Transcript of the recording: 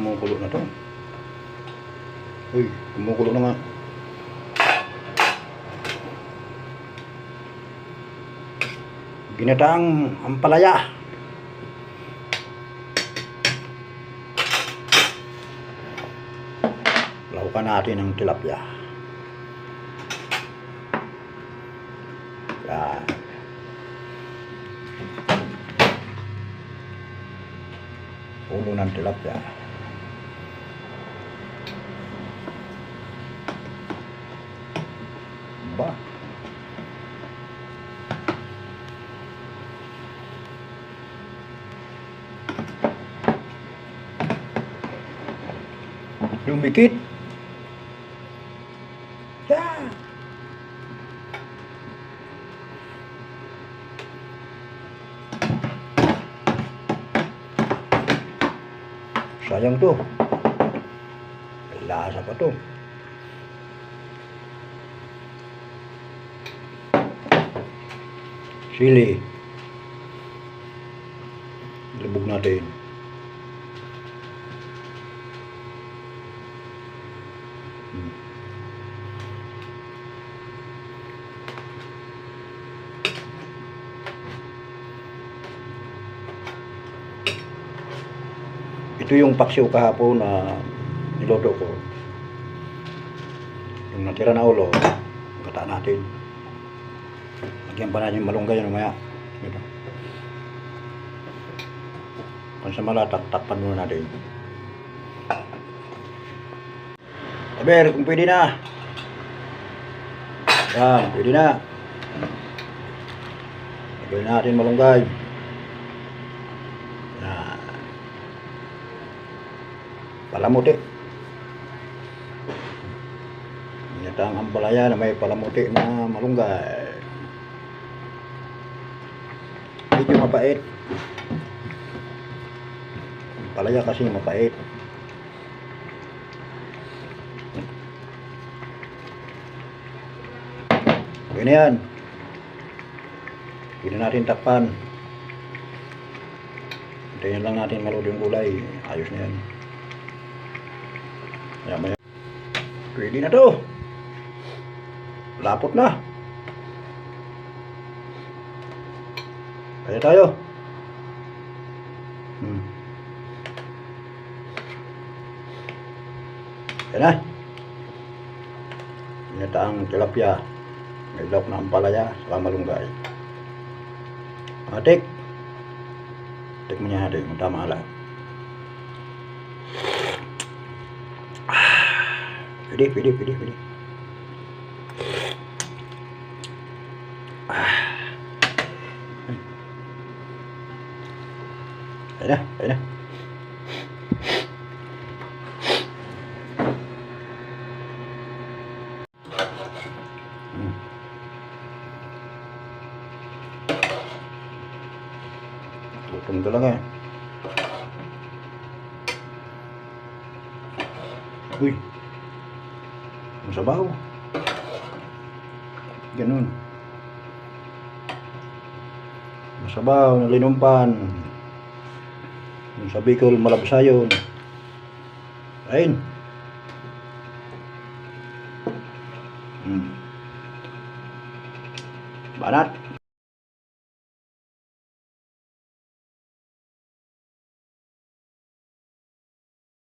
kumukulo na to. Uy, kumukulo na nga. Ginataang ampalaya. Laukan natin ang tilapia. Yan. Ulo ng tilapia. Ba? Lumikit. Yeah. Sayang to. May lasa pa to. Sili. Lubog natin. Ito yung paksiw kahapon na niloto ko. Yung natira na ulo, gata natin. Lagyan pa natin yung malunggay na maya. Ito. Pansamala, takpan muna natin. Aber, kung pwede na. Yan, pwede na. Lagyan natin malunggay. Yan. Palamuti. Ginataang ampalaya na may palamuti na malunggay. Medyo mapait. Ampalaya kasi mapait. Okay na yan. Pwede natin takpan. Hintayin lang natin maluto yung gulay. Ayos na yan. Maya. Pwede na to. Lapot na. Kaya tayo. Yan na. Ginataang tilapia. May ilok na ampalaya sa malunggay. Matik. Tik mo niya natin. Tama lang. Pwede. Ayan na. Gutom talaga eh. Uy. Masabaw. Ganun. Masabaw na linumpan. Yung sa Bicol, Malabsayon. Ayun. Banat.